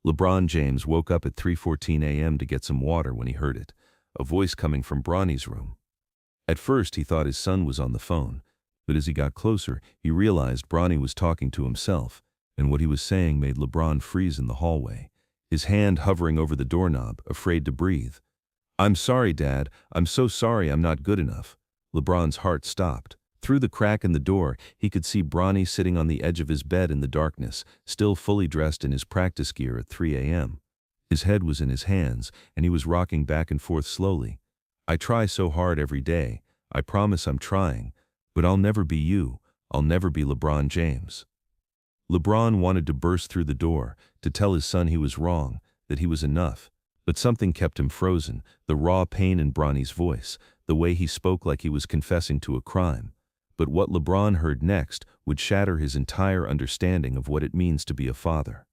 LeBron James woke up at 3:14 a.m. to get some water when he heard it, a voice coming from Bronny's room. At first he thought his son was on the phone, but as he got closer, he realized Bronny was talking to himself, and what he was saying made LeBron freeze in the hallway, his hand hovering over the doorknob, afraid to breathe. "I'm sorry, Dad. I'm so sorry I'm not good enough." LeBron's heart stopped. Through the crack in the door, he could see Bronny sitting on the edge of his bed in the darkness, still fully dressed in his practice gear at 3 a.m. His head was in his hands, and he was rocking back and forth slowly. "I try so hard every day. I promise I'm trying. But I'll never be you. I'll never be LeBron James." LeBron wanted to burst through the door, to tell his son he was wrong, that he was enough. But something kept him frozen, the raw pain in Bronny's voice, the way he spoke like he was confessing to a crime. But what LeBron heard next would shatter his entire understanding of what it means to be a father.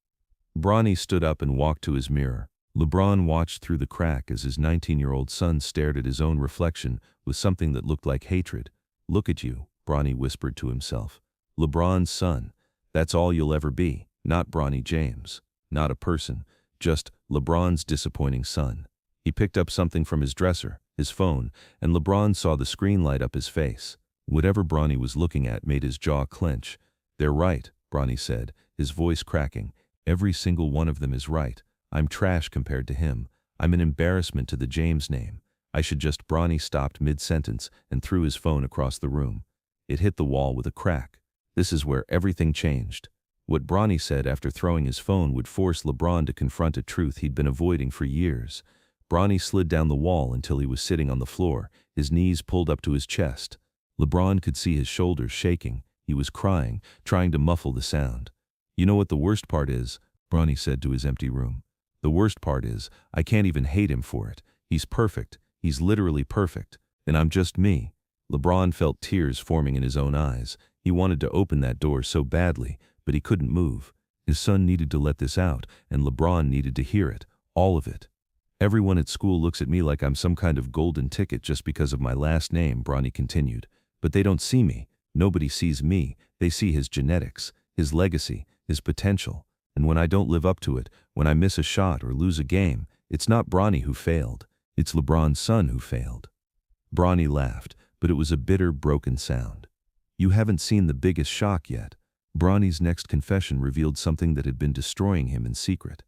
Bronny stood up and walked to his mirror. LeBron watched through the crack as his 19-year-old son stared at his own reflection with something that looked like hatred. "Look at you," Bronny whispered to himself. "LeBron's son. That's all you'll ever be. Not Bronny James. Not a person. Just LeBron's disappointing son." He picked up something from his dresser, his phone, and LeBron saw the screen light up his face. Whatever Bronny was looking at made his jaw clench. "They're right," Bronny said, his voice cracking. "Every single one of them is right. I'm trash compared to him. I'm an embarrassment to the James name. I should just—" Bronny stopped mid-sentence and threw his phone across the room. It hit the wall with a crack. This is where everything changed. What Bronny said after throwing his phone would force LeBron to confront a truth he'd been avoiding for years. Bronny slid down the wall until he was sitting on the floor, his knees pulled up to his chest. LeBron could see his shoulders shaking. He was crying, trying to muffle the sound. "You know what the worst part is?" Bronny said to his empty room. "The worst part is, I can't even hate him for it. He's perfect. He's literally perfect. And I'm just me." LeBron felt tears forming in his own eyes. He wanted to open that door so badly, but he couldn't move. His son needed to let this out, and LeBron needed to hear it. All of it. "Everyone at school looks at me like I'm some kind of golden ticket just because of my last name," Bronny continued. "But they don't see me. Nobody sees me. They see his genetics, his legacy, his potential. And when I don't live up to it, when I miss a shot or lose a game, it's not Bronny who failed. It's LeBron's son who failed." Bronny laughed, but it was a bitter, broken sound. "You haven't seen the biggest shock yet." Bronny's next confession revealed something that had been destroying him in secret.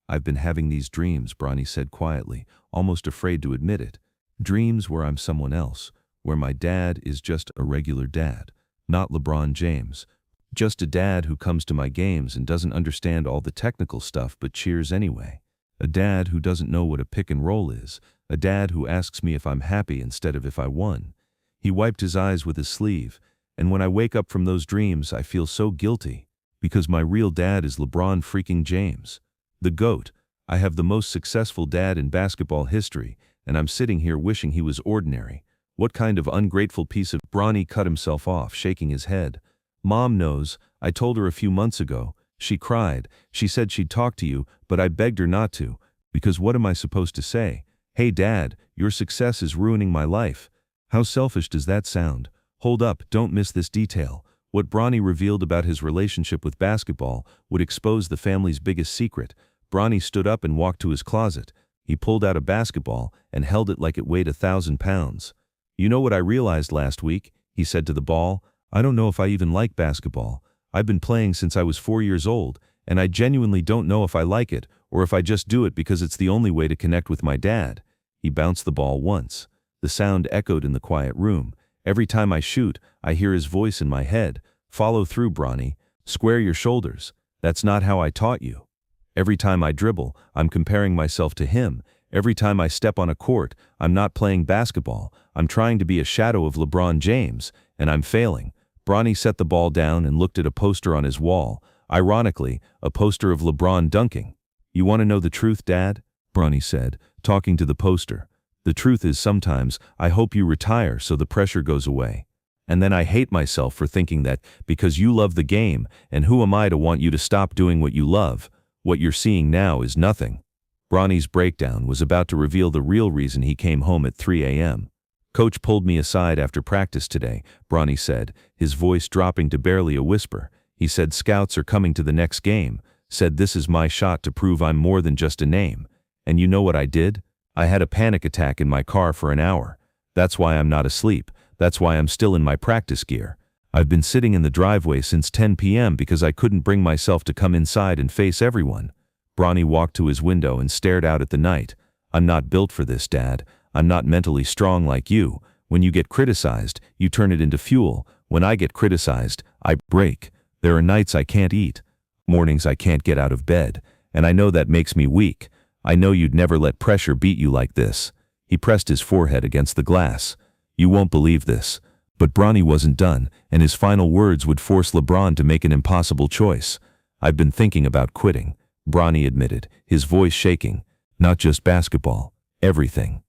"I've been having these dreams," Bronny said quietly, almost afraid to admit it. "Dreams where I'm someone else, where my dad is just a regular dad, not LeBron James. Just a dad who comes to my games and doesn't understand all the technical stuff but cheers anyway. A dad who doesn't know what a pick and roll is. A dad who asks me if I'm happy instead of if I won." He wiped his eyes with his sleeve. "And when I wake up from those dreams, I feel so guilty. Because my real dad is LeBron freaking James. The GOAT. I have the most successful dad in basketball history, and I'm sitting here wishing he was ordinary. What kind of ungrateful piece of—" Bronny cut himself off, shaking his head. "Mom knows. I told her a few months ago. She cried. She said she'd talk to you, but I begged her not to. Because what am I supposed to say? Hey Dad, your success is ruining my life. How selfish does that sound? Hold up, don't miss this detail. What Bronny revealed about his relationship with basketball would expose the family's biggest secret." Bronny stood up and walked to his closet. He pulled out a basketball and held it like it weighed 1,000 pounds. "You know what I realized last week?" he said to the ball. "I don't know if I even like basketball. I've been playing since I was 4 years old, and I genuinely don't know if I like it, or if I just do it because it's the only way to connect with my dad." He bounced the ball once. The sound echoed in the quiet room. "Every time I shoot, I hear his voice in my head. Follow through, Bronny. Square your shoulders. That's not how I taught you. Every time I dribble, I'm comparing myself to him. Every time I step on a court, I'm not playing basketball. I'm trying to be a shadow of LeBron James, and I'm failing." Bronny set the ball down and looked at a poster on his wall. Ironically, a poster of LeBron dunking. "You want to know the truth, Dad?" Bronny said, talking to the poster. "The truth is sometimes I hope you retire so the pressure goes away. And then I hate myself for thinking that because you love the game, and who am I to want you to stop doing what you love? What you're seeing now is nothing." Bronny's breakdown was about to reveal the real reason he came home at 3 a.m. "Coach pulled me aside after practice today," Bronny said, his voice dropping to barely a whisper. "He said scouts are coming to the next game. Said this is my shot to prove I'm more than just a name. And you know what I did? I had a panic attack in my car for an hour. That's why I'm not asleep. That's why I'm still in my practice gear. I've been sitting in the driveway since 10 p.m. because I couldn't bring myself to come inside and face everyone. Bronny walked to his window and stared out at the night. I'm not built for this, Dad. I'm not mentally strong like you. When you get criticized, you turn it into fuel. When I get criticized, I break. There are nights I can't eat. Mornings I can't get out of bed. And I know that makes me weak. I know you'd never let pressure beat you like this. He pressed his forehead against the glass. You won't believe this. But Bronny wasn't done, and his final words would force LeBron to make an impossible choice. I've been thinking about quitting, Bronny admitted, his voice shaking. Not just basketball, everything.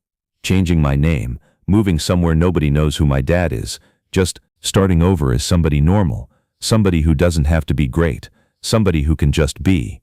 Changing my name, moving somewhere nobody knows who my dad is, just starting over as somebody normal, somebody who doesn't have to be great, somebody who can just be.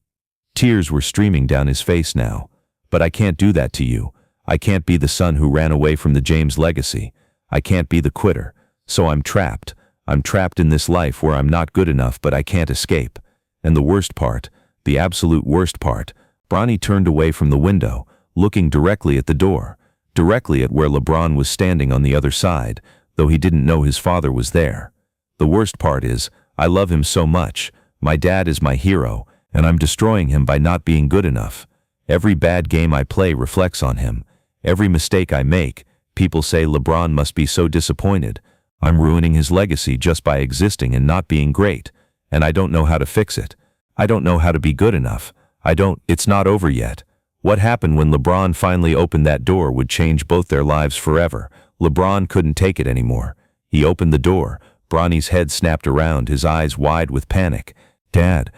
Tears were streaming down his face now. But I can't do that to you. I can't be the son who ran away from the James legacy. I can't be the quitter. So I'm trapped. I'm trapped in this life where I'm not good enough but I can't escape. And the worst part, the absolute worst part, Bronny turned away from the window, looking directly at the door, directly at where LeBron was standing on the other side, though he didn't know his father was there. The worst part is, I love him so much. My dad is my hero, and I'm destroying him by not being good enough. Every bad game I play reflects on him. Every mistake I make, people say LeBron must be so disappointed. I'm ruining his legacy just by existing and not being great. And I don't know how to fix it. I don't know how to be good enough. It's not over yet. What happened when LeBron finally opened that door would change both their lives forever. LeBron couldn't take it anymore. He opened the door. Bronny's head snapped around, his eyes wide with panic. Dad,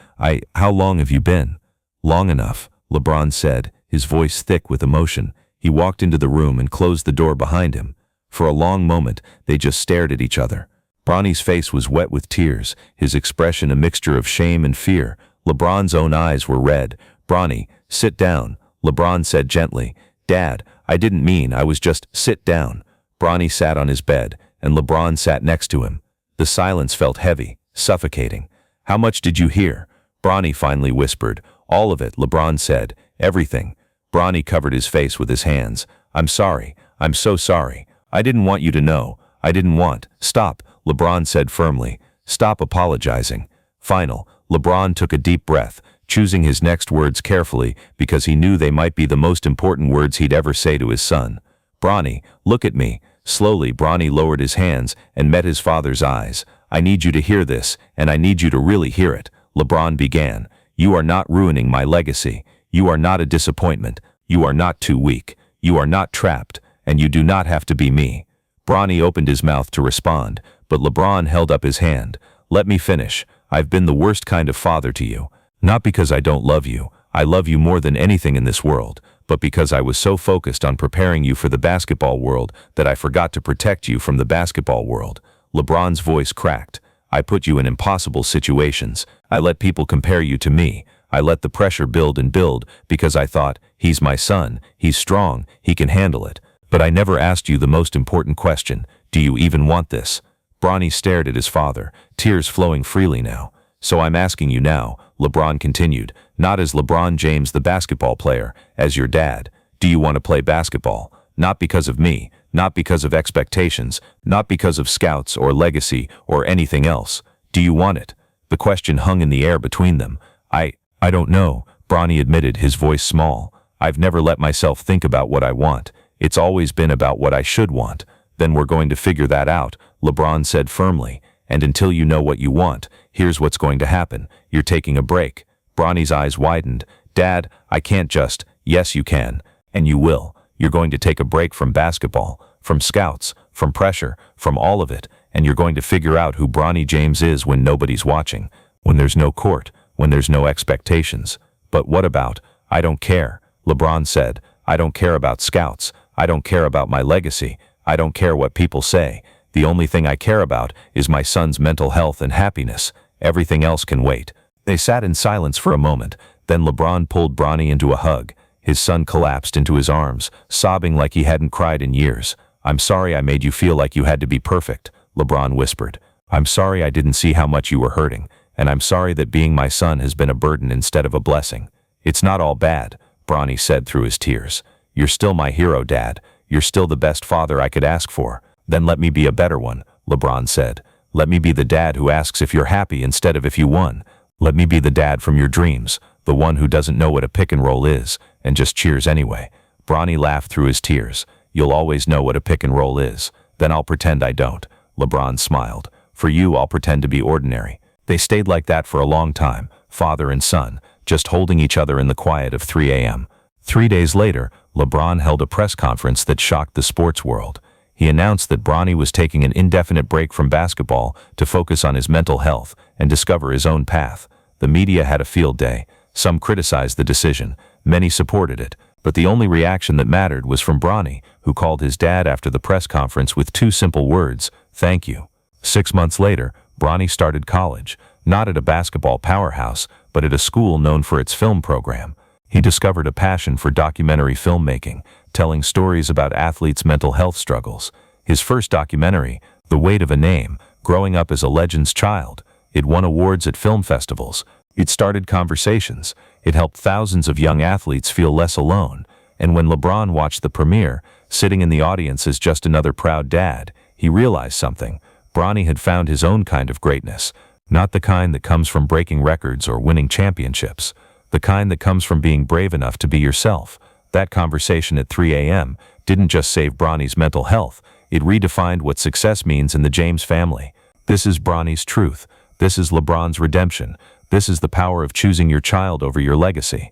how long have you been? Long enough, LeBron said, his voice thick with emotion. He walked into the room and closed the door behind him. For a long moment, they just stared at each other. Bronny's face was wet with tears, his expression a mixture of shame and fear. LeBron's own eyes were red. Bronny, sit down, LeBron said gently. Dad, I didn't mean, I was just, sit down. Bronny sat on his bed, and LeBron sat next to him. The silence felt heavy, suffocating. How much did you hear? Bronny finally whispered. All of it, LeBron said. Everything. Bronny covered his face with his hands. I'm sorry. I'm so sorry. I didn't want you to know. I didn't want. Stop, LeBron said firmly. Stop apologizing. Final. LeBron took a deep breath, choosing his next words carefully because he knew they might be the most important words he'd ever say to his son. Bronny, look at me. Slowly, Bronny lowered his hands and met his father's eyes. I need you to hear this, and I need you to really hear it. LeBron began. You are not ruining my legacy. You are not a disappointment. You are not too weak. You are not trapped, and you do not have to be me. Bronny opened his mouth to respond, but LeBron held up his hand. Let me finish. I've been the worst kind of father to you. Not because I don't love you. I love you more than anything in this world, but because I was so focused on preparing you for the basketball world that I forgot to protect you from the basketball world. LeBron's voice cracked. I put you in impossible situations. I let people compare you to me. I let the pressure build and build because I thought, he's my son, he's strong, he can handle it. But I never asked you the most important question. Do you even want this? Bronny stared at his father, tears flowing freely now. So I'm asking you now, LeBron continued, not as LeBron James the basketball player, as your dad. Do you want to play basketball? Not because of me, not because of expectations, not because of scouts or legacy or anything else. Do you want it? The question hung in the air between them. I don't know, Bronny admitted, his voice small. I've never let myself think about what I want. It's always been about what I should want. Then we're going to figure that out, LeBron said firmly. And until you know what you want, here's what's going to happen. You're taking a break. Bronny's eyes widened. Dad, I can't just. Yes, you can. And you will. You're going to take a break from basketball, from scouts, from pressure, from all of it. And you're going to figure out who Bronny James is when nobody's watching, when there's no court, when there's no expectations. But what about? I don't care, LeBron said. I don't care about scouts. I don't care about my legacy. I don't care what people say. The only thing I care about is my son's mental health and happiness. Everything else can wait. They sat in silence for a moment. Then LeBron pulled Bronny into a hug. His son collapsed into his arms, sobbing like he hadn't cried in years. I'm sorry I made you feel like you had to be perfect, LeBron whispered. I'm sorry I didn't see how much you were hurting. and I'm sorry that being my son has been a burden instead of a blessing. It's not all bad, Bronny said through his tears. You're still my hero, Dad. You're still the best father I could ask for. Then let me be a better one, LeBron said. Let me be the dad who asks if you're happy instead of if you won. Let me be the dad from your dreams, the one who doesn't know what a pick and roll is, and just cheers anyway. Bronny laughed through his tears. You'll always know what a pick and roll is. Then I'll pretend I don't. LeBron smiled. For you, I'll pretend to be ordinary. They stayed like that for a long time, father and son, just holding each other in the quiet of 3 a.m. 3 days later, LeBron held a press conference that shocked the sports world. He announced that Bronny was taking an indefinite break from basketball to focus on his mental health and discover his own path. The media had a field day. Some criticized the decision. Many supported it. But the only reaction that mattered was from Bronny, who called his dad after the press conference with 2 simple words, "Thank you." 6 months later, Bronny started college, not at a basketball powerhouse, but at a school known for its film program. He discovered a passion for documentary filmmaking, telling stories about athletes' mental health struggles. His first documentary, The Weight of a Name, growing up as a legend's child. It won awards at film festivals. It started conversations. It helped thousands of young athletes feel less alone. And when LeBron watched the premiere, sitting in the audience as just another proud dad, he realized something. Bronny had found his own kind of greatness, not the kind that comes from breaking records or winning championships. The kind that comes from being brave enough to be yourself. That conversation at 3 a.m. didn't just save Bronny's mental health, it redefined what success means in the James family. This is Bronny's truth. This is LeBron's redemption. This is the power of choosing your child over your legacy.